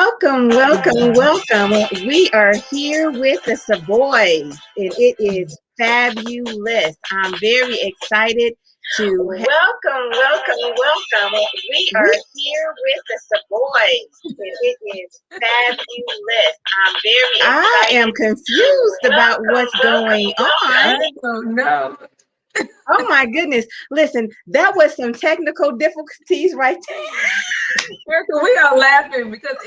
Welcome, welcome, welcome. We are here with the Savoys, and it is fabulous. I'm very excited to welcome, welcome, welcome. We are here with the Savoys, and it is fabulous. I'm very excited. I am confused about what's going on. I don't know. Oh my goodness. Listen, that was some technical difficulties right there. We are laughing because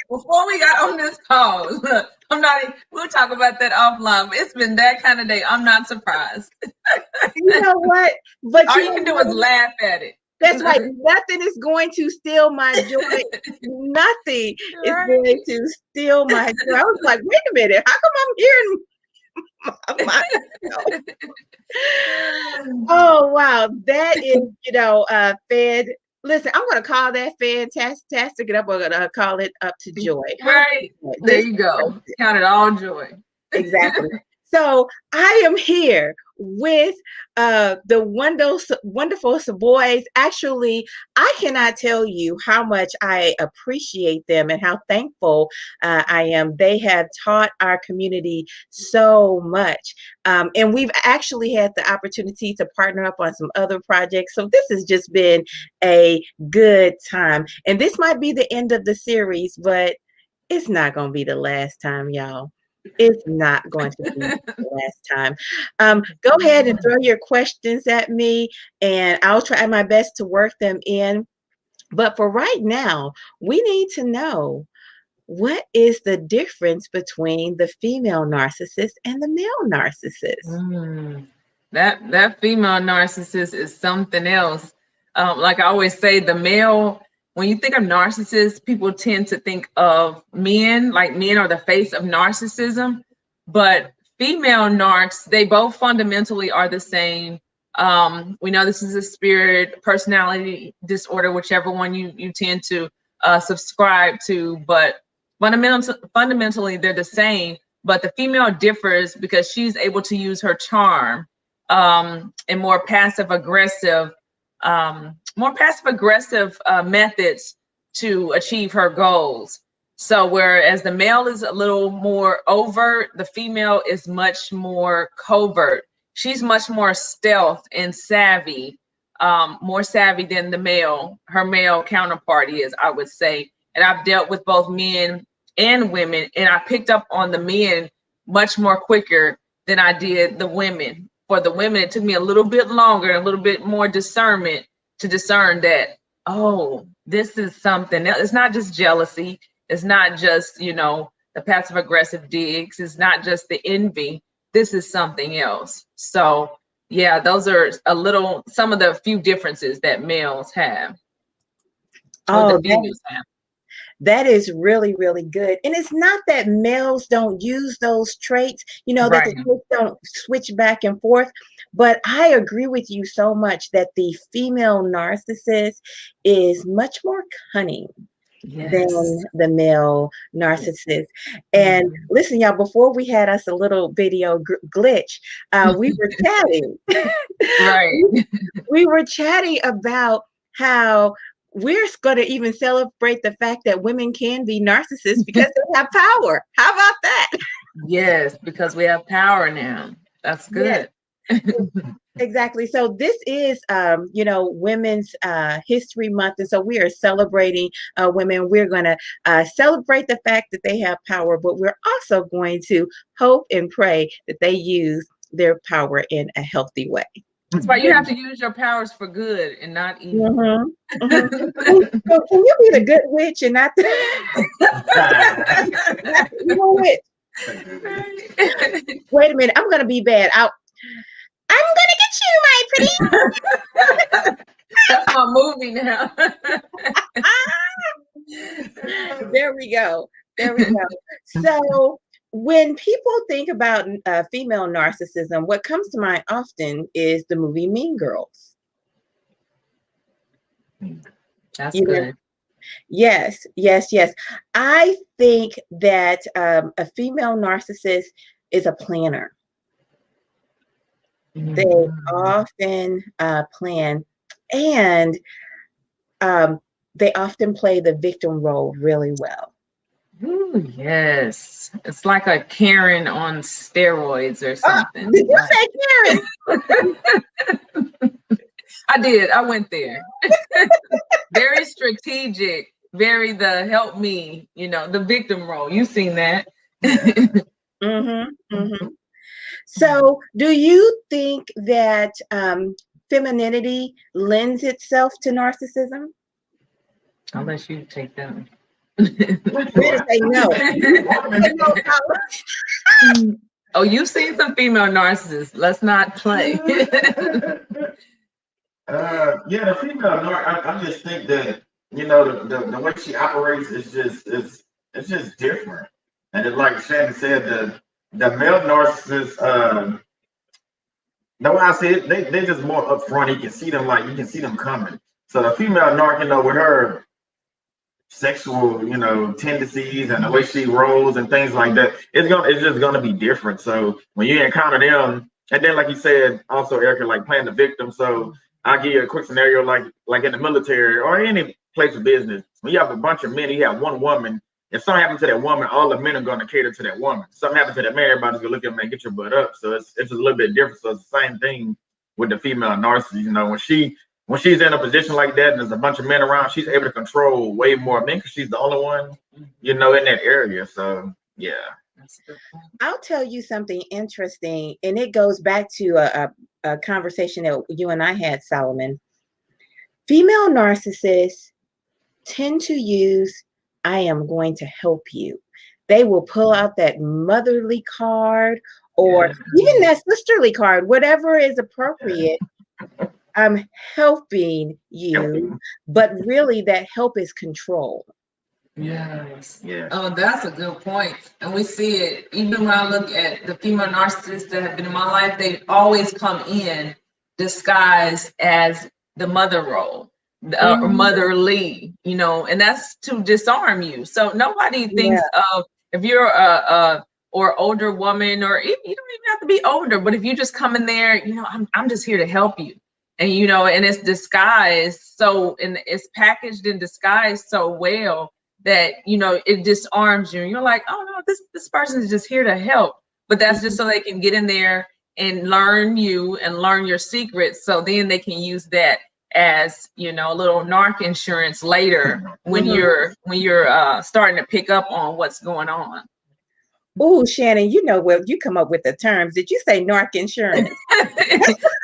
before we got on this call, we'll talk about that offline, but it's been that kind of day. I'm not surprised. You know what? But all you can do is laugh at it. That's right. Nothing is going to steal my joy. Nothing is going to steal my joy. I was like, wait a minute, how come I'm hearing oh wow, that is fed. Listen, I'm gonna call that fantastic, and I'm gonna call it up to joy. Right there, you go. Count it all joy. Exactly. So I am here with the wonderful Savoys. Actually, I cannot tell you how much I appreciate them and how thankful I am. They have taught our community so much. And we've actually had the opportunity to partner up on some other projects. So this has just been a good time. And this might be the end of the series, but it's not going to be the last time, y'all. It's not going to be the last time. Go ahead and throw your questions at me, and I'll try my best to work them in. But for right now, we need to know, what is the difference between the female narcissist and the male narcissist? That female narcissist is something else. Like I always say, the male, when you think of narcissists, people tend to think of men, like men are the face of narcissism, but female narcs, they both fundamentally are the same. We know this is a spirit, personality disorder, whichever one you tend to subscribe to, but fundamentally they're the same. But the female differs because she's able to use her charm and more passive aggressive methods to achieve her goals. So whereas the male is a little more overt, the female is much more covert. She's much more stealth and savvy, more savvy than the male, her male counterpart is, I would say. And I've dealt with both men and women, and I picked up on the men much more quicker than I did the women. For the women, it took me a little bit longer, a little bit more discernment to discern that, oh, this is something else. It's not just jealousy. It's not just, the passive aggressive digs. It's not just the envy. This is something else. So yeah, those are some of the few differences that males have. Oh, that is really, really good. And it's not that males don't use those traits, that the traits don't switch back and forth. But I agree with you so much that the female narcissist is much more cunning than the male narcissist. And listen, y'all, before we had us a little video glitch, we were chatting. We were chatting about how we're going to even celebrate the fact that women can be narcissists because they have power. How about that? Yes, because we have power now. That's good. Yes. Exactly. So this is, Women's History Month. And so we are celebrating women. We're going to celebrate the fact that they have power, but we're also going to hope and pray that they use their power in a healthy way. That's why you have to use your powers for good and not evil. So can you be the good witch and not the evil witch? Wait a minute, I'm gonna be bad. I'm gonna get you, my pretty. That's my movie now. There we go. So when people think about female narcissism, what comes to mind often is the movie Mean Girls. That's good. Yes. I think that a female narcissist is a planner. They often plan, and they often play the victim role really well. Ooh, yes. It's like a Karen on steroids or something. Did you Like, say Karen? I did. I went there. Very strategic, very the help me, the victim role. You seen that. So, do you think that femininity lends itself to narcissism? I'll let you take that. We're to say no. Say no, Paula. Oh, you've seen some female narcissists. Let's not play. Yeah, the female narc. I just think that the way she operates is it's just different. And it, like Shannon said, the male narcissist. The way I see it, they just more upfront. You can see them coming. So the female narc, with her sexual, tendencies and the way she rolls and things like that, it's just gonna be different. So when you encounter them, and then like you said, also Erica, like playing the victim. So I'll give you a quick scenario, like in the military or any place of business. When you have a bunch of men, you have one woman. If something happens to that woman, all the men are going to cater to that woman. Something happens to that man, everybody's going to look at him and get your butt up. So it's just a little bit different. So it's the same thing with the female narcissist. When she's in a position like that and there's a bunch of men around, she's able to control way more men because she's the only one, in that area. So yeah. I'll tell you something interesting, and it goes back to a conversation that you and I had, Solomon. Female narcissists tend to use, I am going to help you. They will pull out that motherly card or even that sisterly card, whatever is appropriate. I'm helping you, but really that help is control. Yes. Yeah. Oh, that's a good point. And we see it even when I look at the female narcissists that have been in my life, they always come in disguised as the mother role or motherly, and that's to disarm you. So nobody thinks of, if you're or older woman, or you don't even have to be older, but if you just come in there, I'm just here to help you. And and it's disguised and it's packaged and disguised so well that it disarms you. And you're like, oh no, this person is just here to help. But that's just so they can get in there and learn you and learn your secrets. So then they can use that as a little narc insurance later when you're starting to pick up on what's going on. Oh, Shannon, you come up with the terms. Did you say narc insurance?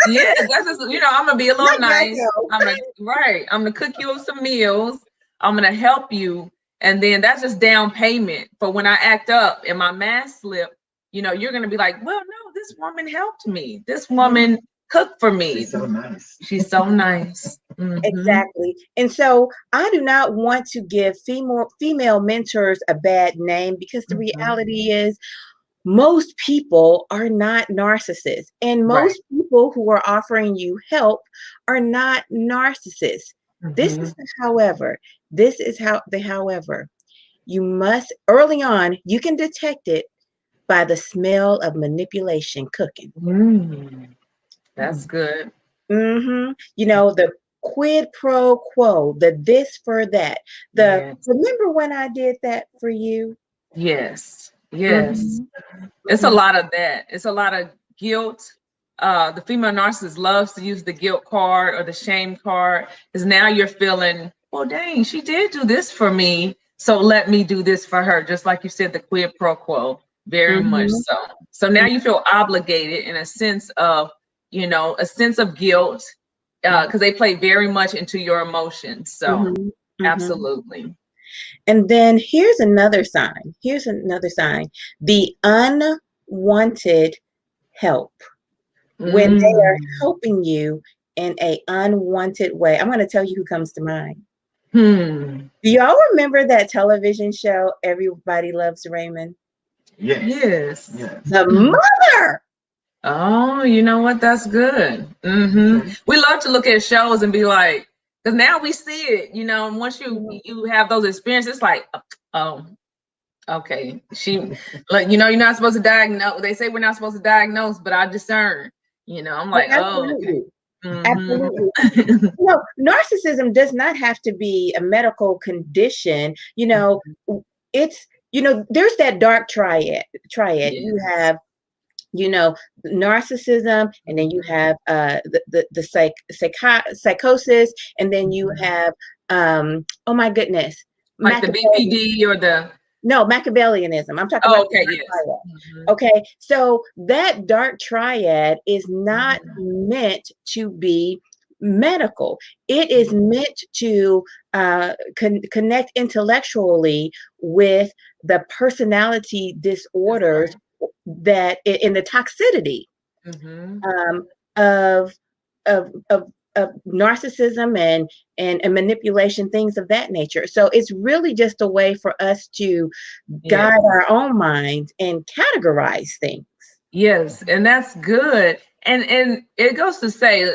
Yeah, that's just, I'm gonna be a little nice. I'm gonna cook you some meals. I'm gonna help you, and then that's just down payment for when I act up and my mask slip. You're gonna be like, well, no, this woman helped me. This woman cooked for me. She's so nice. She's so nice. Exactly. And so I do not want to give female mentors a bad name, because the reality is most people are not narcissists, and most people who are offering you help are not narcissists. This is however, you must, early on, you can detect it by the smell of manipulation cooking. That's good. The quid pro quo, the this for that. Remember when I did that for you? Yes. It's a lot of that. It's a lot of guilt. The female narcissist loves to use the guilt card or the shame card, because now you're feeling, well, dang, she did do this for me, so let me do this for her. Just like you said, the quid pro quo, very much so. So now you feel obligated in a sense of, a sense of guilt, because they play very much into your emotions. So absolutely. And then here's another sign. The unwanted help. When they are helping you in an unwanted way. I'm going to tell you who comes to mind. Do y'all remember that television show, Everybody Loves Raymond? Yes. The mother. Oh, you know what? That's good. We love to look at shows and be like, because now we see it, and once you have those experiences, it's like, oh, okay. She, like, you're not supposed to diagnose. They say we're not supposed to diagnose, but I discern, I'm like, oh, okay. Absolutely. Mhm. Narcissism does not have to be a medical condition. It's, there's that dark triad. Yeah. You have, narcissism, and then you have psychosis, and then you Mhm. have oh my goodness, Like the Machiavellian. BPD or the No, Machiavellianism. I'm talking oh, about the okay, dark yes. triad. Mhm. Okay, so that dark triad is not Mhm. meant to be medical. It is meant to connect intellectually with the personality That's disorders right. that in the toxicity Mhm. um, of, of narcissism and manipulation, things of that nature. So it's really just a way for us to Yeah. guide our own minds and categorize things. Yes, and that's good. And it goes to say,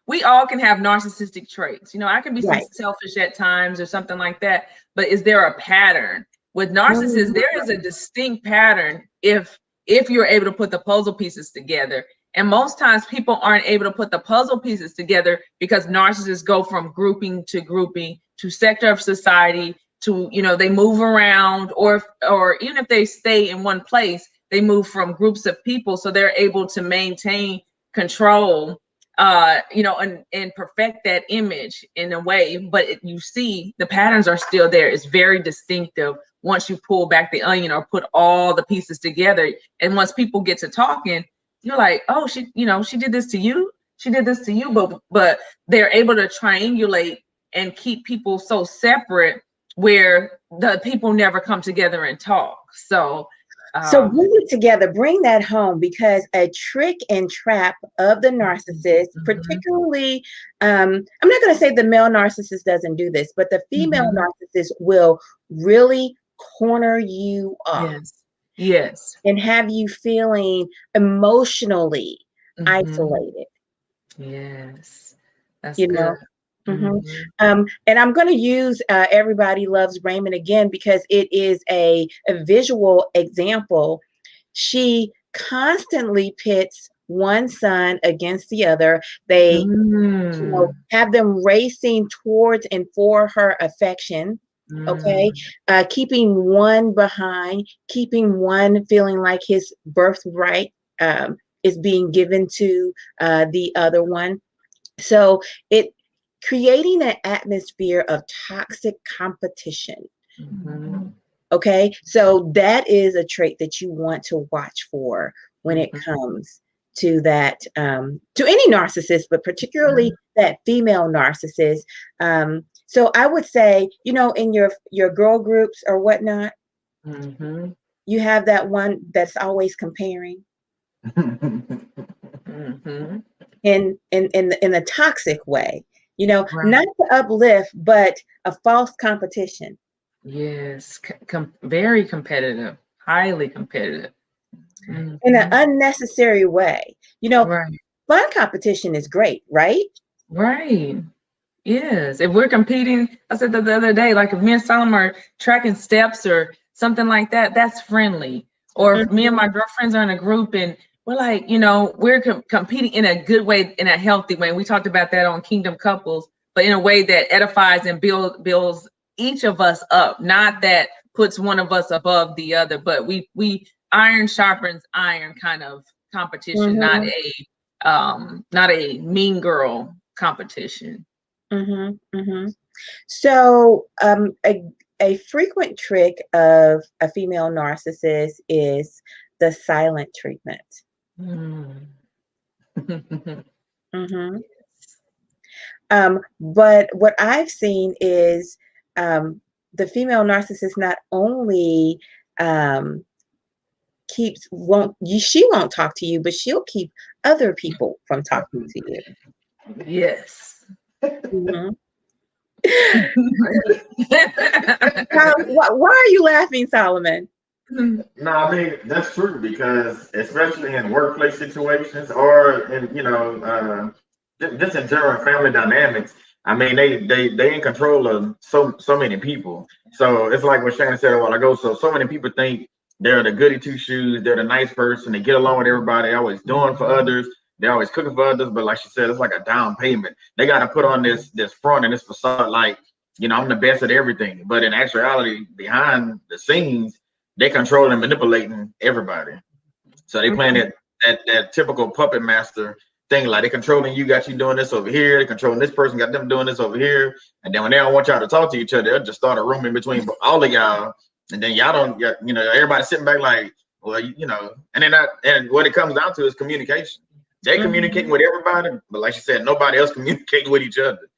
we all can have narcissistic traits. I can be some Right. selfish at times or something like that, but is there a pattern? With narcissists, Mhm. there is a distinct pattern if you're able to put the puzzle pieces together. And most times people aren't able to put the puzzle pieces together because narcissists go from grouping to sector of society to, they move around, or even if they stay in one place, they move from groups of people, so they're able to maintain control, and perfect that image in a way. But you see the patterns are still there. It's very distinctive once you pull back the onion or put all the pieces together. And once people get to talking, you're like, oh, she did this to you, she did this to you, but they're able to triangulate and keep people so separate where the people never come together and talk. So Um, bring it together, bring that home, because a trick and trap of the narcissist, mhm, particularly, I'm not going to say the male narcissist doesn't do this, but the female mhm. narcissist will really corner you off Yes. Yes. and have you feeling emotionally Mhm. isolated, Yes. That's you good. know? hmm Mhm. And I'm going to use Everybody Loves Raymond again because it is a visual example. She constantly pits one son against the other. They, Mm. have them racing towards and for her affection. Okay, Mm. keeping one behind, keeping one feeling like his birthright is being given to the other one. So it creating an atmosphere of toxic competition. Mhm. Okay, so that is a trait that you want to watch for when it Mhm. comes to that, to any narcissist, but particularly that female narcissist. So I would say, in your girl groups or whatnot, Mhm. you have that one that's always comparing Mhm. in a toxic way, Right. not to uplift, but a false competition Yes. Very competitive. Highly competitive. in an Mhm. unnecessary way. Right. Fun competition is great, right? Right. Yes, if we're competing, I said that the other day, like if me and Solomon are tracking steps or something like that, that's friendly. Or if me and Mhm, my girlfriends are in a group and we're like, we're competing in a good way, in a healthy way. We talked about that on Kingdom Couples, but in a way that edifies and builds each of us up, not that puts one of us above the other, but we iron sharpens iron kind of competition, mhm, not a mean girl competition. mhm, mhm. So, a frequent trick of a female narcissist is the silent treatment. Mm. Mhm. But what I've seen is the female narcissist not only um, she won't talk to you, but she'll keep other people from talking to you. Yes. Mhm. Why are you laughing, Solomon? No, I mean that's true because especially in workplace situations or in just in general family dynamics. I mean they in control of so many people. So it's like what Shannon said a while ago. So many people think they're the goody two shoes. They're the nice person. They get along with everybody. Always doing for others. They're always cooking for others, but like she said, it's like a down payment. They got to put on this front and this facade, like, you know, I'm the best at everything. But in actuality, behind the scenes, they controlling and manipulating everybody. So they playing that typical puppet master thing, like they controlling you, got you doing this over here, they controlling this person, got them doing this over here, and then when they don't want y'all to talk to each other, they'll just start a room in between all of y'all, and then y'all don't get, you know, everybody sitting back like, well, you know, and then and what it comes down to is communication. They communicating with everybody, but like she said, nobody else communicating with each other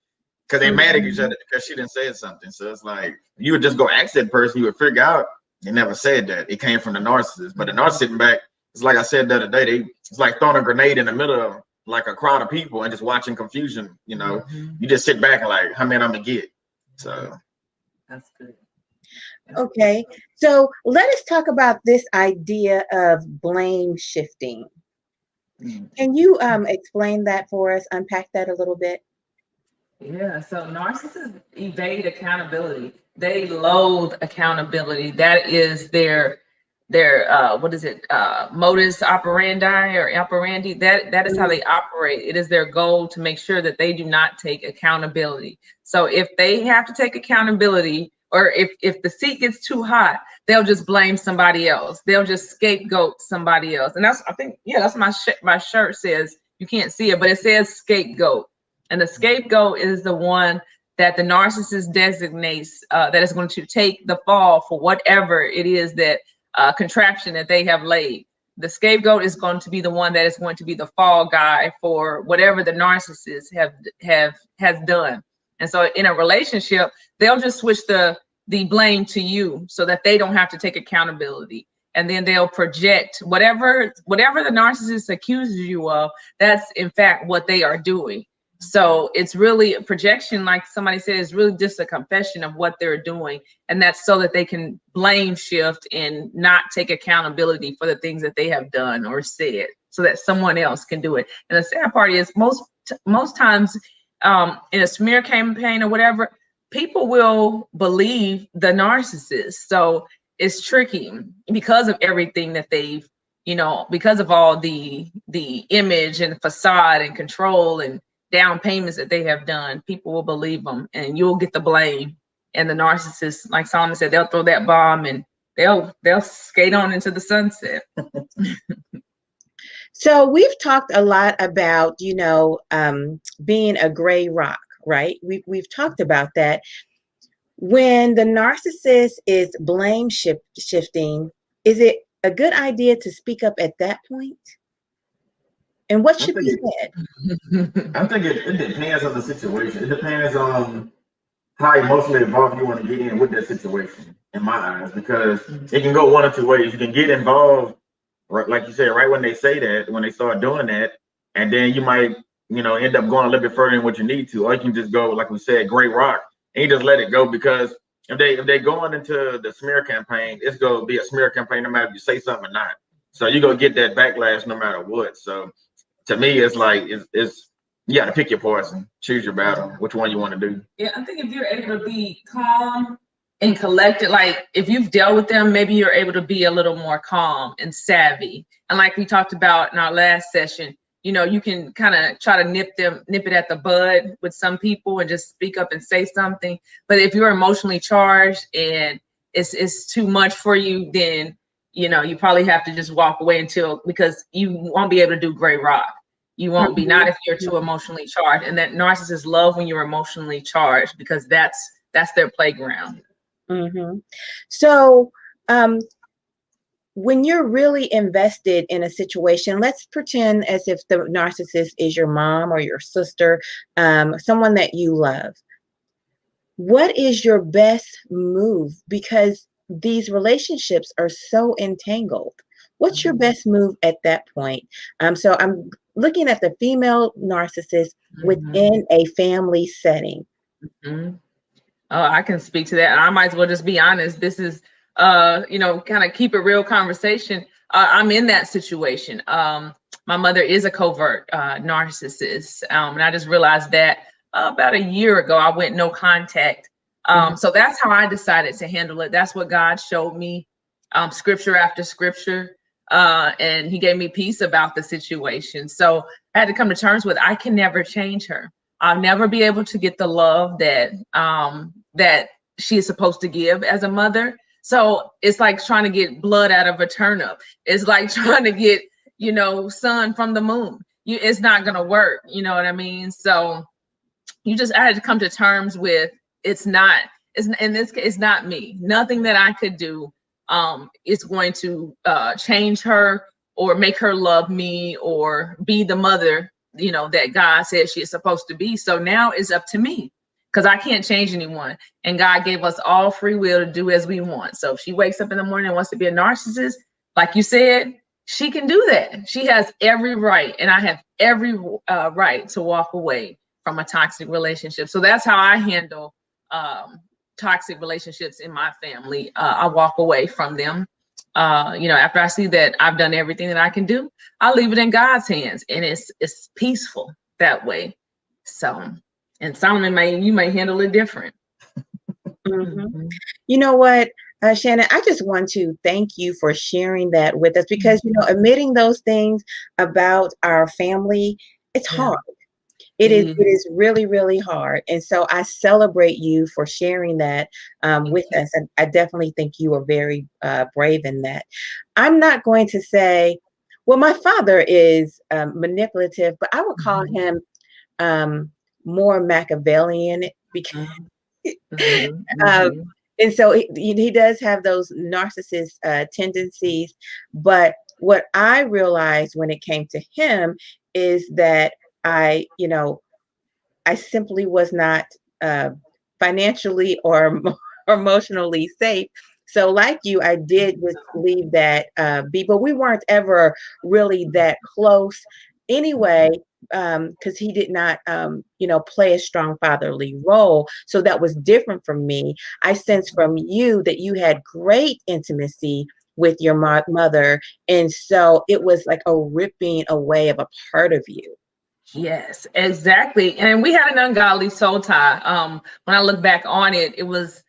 because they mad at each other because she didn't say something. So it's like you would just go ask that person, you would figure out they never said that. It came from the narcissist, but the narcissist sitting back. It's like I said the other day, it's like throwing a grenade in the middle of like a crowd of people and just watching confusion. You know, you just sit back and like, how many I'm gonna get? So that's good. Okay, so let us talk about this idea of blame shifting. Can you explain that for us? Unpack that a little bit. Yeah, so narcissists evade accountability. They loathe accountability. That is their what is it, modus operandi or operandi. That is how they operate. It is their goal to make sure that they do not take accountability. So if they have to take accountability, or if the seat gets too hot, they'll just blame somebody else. They'll just scapegoat somebody else. And that's, I think, yeah, that's my shirt says, you can't see it, but it says scapegoat. And the scapegoat is the one that the narcissist designates that is going to take the fall for whatever it is that contraption that they have laid. The scapegoat is going to be the one that is going to be the fall guy for whatever the narcissist has done. And so in a relationship, they'll just switch the blame to you so that they don't have to take accountability. And then they'll project whatever the narcissist accuses you of, that's in fact what they are doing. So it's really a projection, like somebody said, is really just a confession of what they're doing. And that's so that they can blame shift and not take accountability for the things that they have done or said, so that someone else can do it. And the sad part is most times in a smear campaign or whatever, people will believe the narcissist. So it's tricky because of everything that they've, you know, because of all the image and facade and control and down payments that they have done. People will believe them, and you'll get the blame. And the narcissist, like Solomon said, they'll throw that bomb and they'll skate on into the sunset. So we've talked a lot about, you know, being a gray rock, right? We've talked about that. When the narcissist is blame shifting, is it a good idea to speak up at that point? And what should be said? I think it depends on the situation. It depends on how emotionally involved you want to get in with that situation, in my eyes, because it can go one or two ways. You can get involved, right, like you said, right when they say that, when they start doing that, and then you might, you know, end up going a little bit further than what you need to, or you can just go, like we said, gray rock, and you just let it go. Because if they going into the smear campaign, it's going to be a smear campaign no matter if you say something or not. So you're going to get that backlash no matter what. So to me, it's like it's you got to pick your poison, choose your battle, which one you want to do. Yeah, I think if you're able to be calm and collected, like if you've dealt with them, maybe you're able to be a little more calm and savvy. And like we talked about in our last session, you know, you can kind of try to nip it at the bud with some people and just speak up and say something. But if you're emotionally charged and it's too much for you, then, you know, you probably have to just walk away because you won't be able to do gray rock. You won't be, not if you're too emotionally charged. And that narcissists love when you're emotionally charged, because that's their playground. So when you're really invested in a situation, let's pretend as if the narcissist is your mom or your sister, someone that you love. What is your best move? Because these relationships are so entangled. What's your best move at that point? So I'm looking at the female narcissist within a family setting. Oh, I can speak to that. I might as well just be honest. This is, you know, kind of keep a real conversation. I'm in that situation. My mother is a covert narcissist, and I just realized that about a year ago. I went no contact. So that's how I decided to handle it. That's what God showed me, scripture after scripture. and he gave me peace about the situation. So I had to come to terms with, I can never change her. I'll never be able to get the love that that she is supposed to give as a mother. So it's like trying to get blood out of a turnip. It's like trying to get, you know, sun from the moon. It's not gonna work. You know what I mean? So I had to come to terms with, it's not, it's in this case, it's not me. Nothing that I could do is going to change her or make her love me or be the mother, you know, that God said she is supposed to be. So now it's up to me, because I can't change anyone. And God gave us all free will to do as we want. So if she wakes up in the morning and wants to be a narcissist, like you said, she can do that. She has every right, and I have every right to walk away from a toxic relationship. So that's how I handle toxic relationships in my family. I walk away from them. You know, after I see that I've done everything that I can do, I leave it in God's hands, and it's peaceful that way. So, and Solomon, you may handle it different. Mm-hmm. You know what, Shannon, I just want to thank you for sharing that with us, because, you know, admitting those things about our family, it's hard. It is really, really hard. And so I celebrate you for sharing that with us. And I definitely think you are very brave in that. I'm not going to say, well, my father is manipulative, but I would call him more Machiavellian, because and so he does have those narcissist tendencies. But what I realized when it came to him is that I simply was not financially or emotionally safe. So like you, I did just leave that be, but we weren't ever really that close anyway, because he did not, play a strong fatherly role. So that was different from me. I sense from you that you had great intimacy with your mother. And so it was like a ripping away of a part of you. Yes, exactly. And we had an ungodly soul tie. When I look back on it, it was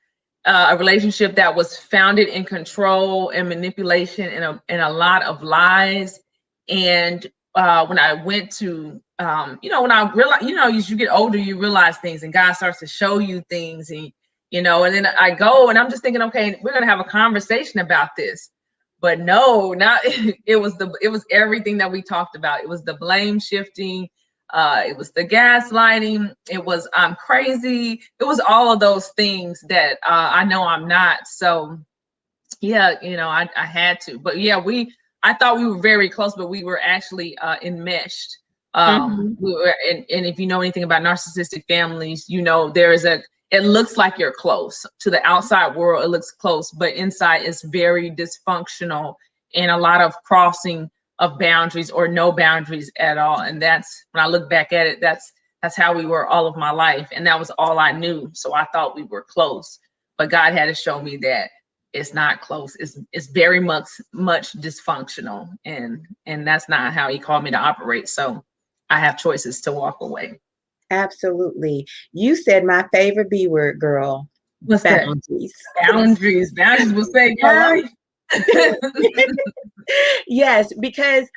a relationship that was founded in control and manipulation and a lot of lies. And when I went to, when I realized, as you get older, you realize things, and God starts to show you things, and and then I go and I'm just thinking, okay, we're gonna have a conversation about this. But no, not it was everything that we talked about. It was the blame shifting. It was the gaslighting. It was I'm crazy. It was all of those things that I know I'm not. So yeah, I had to. But yeah, I thought we were very close, but we were actually enmeshed. We were, and if you know anything about narcissistic families, it looks like you're close to the outside world. It looks close, but inside it's very dysfunctional and a lot of crossing of boundaries or no boundaries at all. And that's, when I look back at it, that's how we were all of my life. And that was all I knew. So I thought we were close, but God had to show me that it's not close. It's very much dysfunctional. And that's not how he called me to operate. So I have choices to walk away. Absolutely. You said my favorite B word, girl. What's boundaries. That? Boundaries. Boundaries will save your life. Yes, because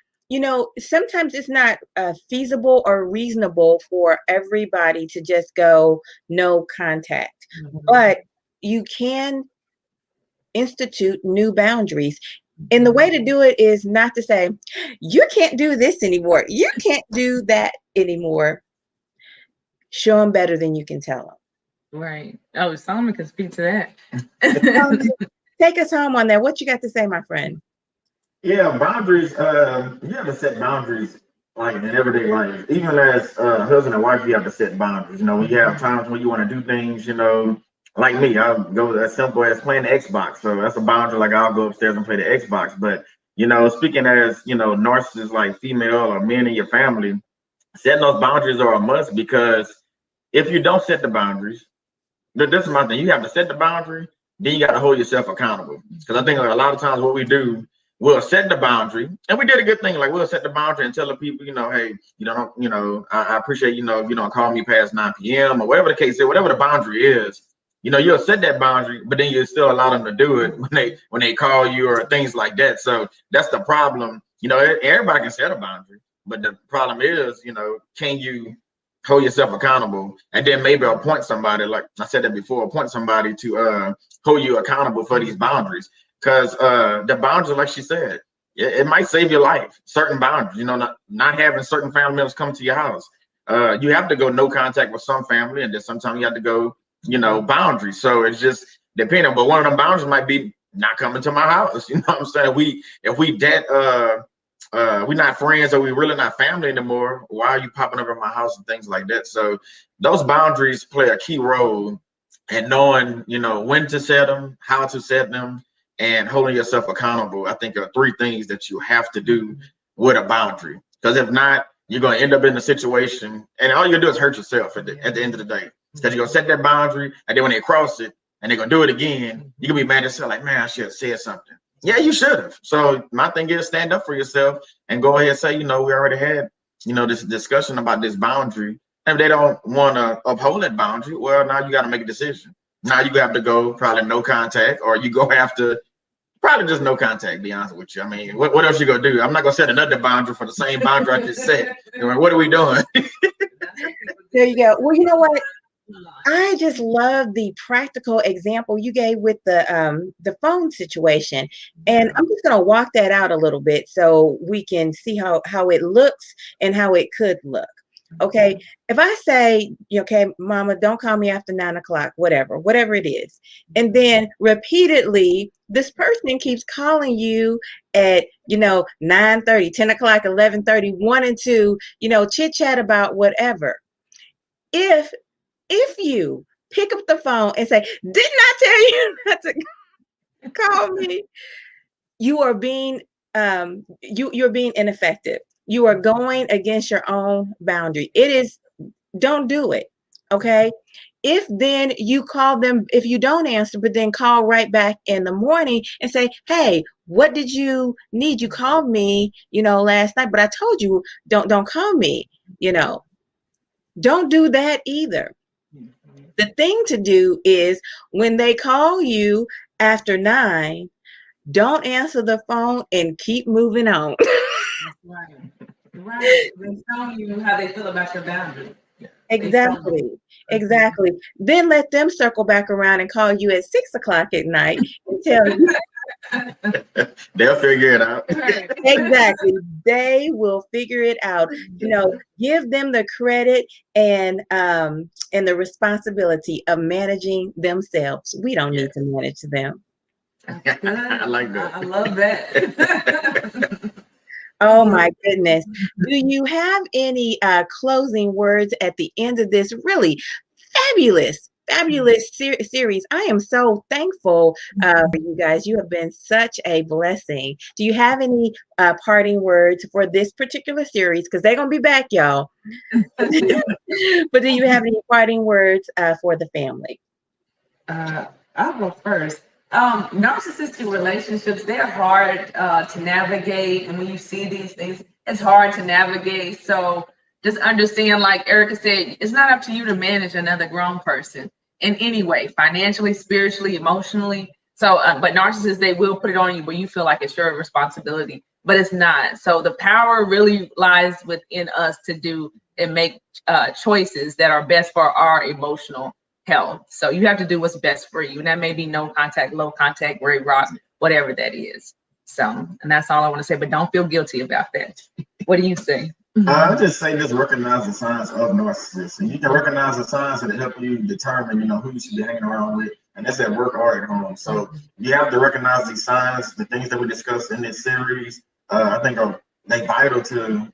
sometimes it's not feasible or reasonable for everybody to just go no contact, but you can institute new boundaries. And the way to do it is not to say, you can't do this anymore. You can't do that anymore. Show them better than you can tell them. Right. Oh, Solomon can speak to that. Take us home on that. What you got to say, my friend? Yeah, boundaries. You have to set boundaries like in everyday life. Even as husband and wife, you have to set boundaries. When you have times when you want to do things, like me, I'll go as simple as playing the Xbox. So that's a boundary. Like I'll go upstairs and play the Xbox. But speaking as narcissists, like female or men in your family, setting those boundaries are a must, because if you don't set the boundaries, this is my thing. You have to set the boundary, then you got to hold yourself accountable. Because I think a lot of times what we do, we'll set the boundary, and we did a good thing. Like we'll set the boundary and tell the people, hey, I appreciate, you don't call me past 9 p.m. or whatever the case is, whatever the boundary is. you know, you'll set that boundary, but then you still allow them to do it when they call you or things like that. So that's the problem. You know, everybody can set a boundary, but the problem is, you know, can you hold yourself accountable, and then maybe appoint somebody, like I said that before, appoint somebody to hold you accountable for these boundaries. Because the boundaries, like she said, it might save your life. Certain boundaries, you know, not having certain family members come to your house. You have to go no contact with some family, and then sometimes you have to go, you know, boundaries. So it's just depending. But one of them boundaries might be not coming to my house. You know what I'm saying? If we that we're not friends or we really not family anymore, why are you popping over my house and things like that? So those boundaries play a key role in knowing, you know, when to set them, how to set them, and holding yourself accountable. I think are three things that you have to do with a boundary. Because if not, you're going to end up in a situation, and all you do is hurt yourself at the end of the day. Because you're going to set that boundary, and then when they cross it and they're going to do it again, you're going to be mad at yourself, like, man, I should have said something. Yeah, you should have. So my thing is stand up for yourself and go ahead and say, you know, we already had, you know, this discussion about this boundary. And if they don't want to uphold that boundary, well, now you got to make a decision. Now you have to go probably no contact, or you go have to probably just no contact, be honest with you. I mean, what else you gonna do? I'm not gonna set another boundary for the same boundary I just set. I mean, what are we doing? There you go. Well, you know what? I just love the practical example you gave with the phone situation, and I'm just gonna walk that out a little bit so we can see how it looks and how it could look. Okay, if I say, okay, Mama, don't call me after 9 o'clock, whatever it is, and then repeatedly this person keeps calling you at 9:30, 10 o'clock, 11:30, 1 and 2, chit chat about whatever. If you pick up the phone and say, didn't I tell you not to call me? You are being you're being ineffective. You are going against your own boundary. Don't do it. Okay. If then you call them, if you don't answer, but then call right back in the morning and say, hey, what did you need? You called me, last night, but I told you don't call me, don't do that either. The thing to do is when they call you after 9, don't answer the phone and keep moving on. Right. Right. They're telling you how they feel about your boundary. Exactly. Then let them circle back around and call you at 6 o'clock at night and tell you. They'll figure it out. Exactly. They will figure it out. Give them the credit and the responsibility of managing themselves. We don't need to manage them. I like that. I love that. Oh my goodness. Do you have any closing words at the end of this really fabulous series? I am so thankful for you guys. You have been such a blessing. Do you have any parting words for this particular series? Because they're going to be back, y'all. But do you have any parting words for the family? I'll go first. Narcissistic relationships, they're hard to navigate. And when you see these things, it's hard to navigate. So just understand, like Erica said, it's not up to you to manage another grown person in any way, financially, spiritually, emotionally. So, but narcissists, they will put it on you where you feel like it's your responsibility, but it's not. So the power really lies within us to do and make choices that are best for our emotional health. So you have to do what's best for you. And that may be no contact, low contact, gray rock, whatever that is. So, and that's all I want to say, but don't feel guilty about that. What do you say? I just say just recognize the signs of narcissists. And you can recognize the signs that help you determine, who you should be hanging around with. And that's at work or at home. So you have to recognize these signs, the things that we discussed in this series. I think are they vital to,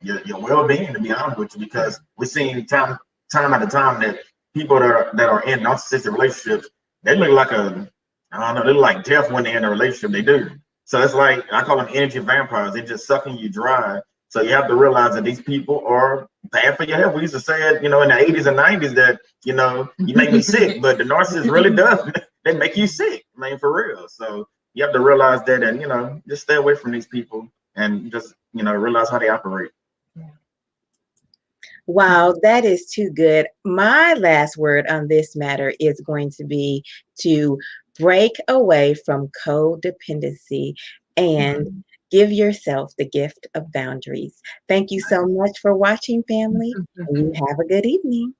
your well-being, to be honest with you, because we're seeing time at a time that people that are in narcissistic relationships, they look like they look like death when they're in a relationship. They do. So it's like, I call them energy vampires. They're just sucking you dry. So you have to realize that these people are bad for your health. We used to say it, in the 80s and 90s that, you make me sick, but the narcissist really does. They make you sick, for real. So you have to realize that, and, just stay away from these people and just, realize how they operate. Wow, that is too good. My last word on this matter is going to be to break away from codependency and Mhm. give yourself the gift of boundaries. Thank you so much for watching, family, and you have a good evening.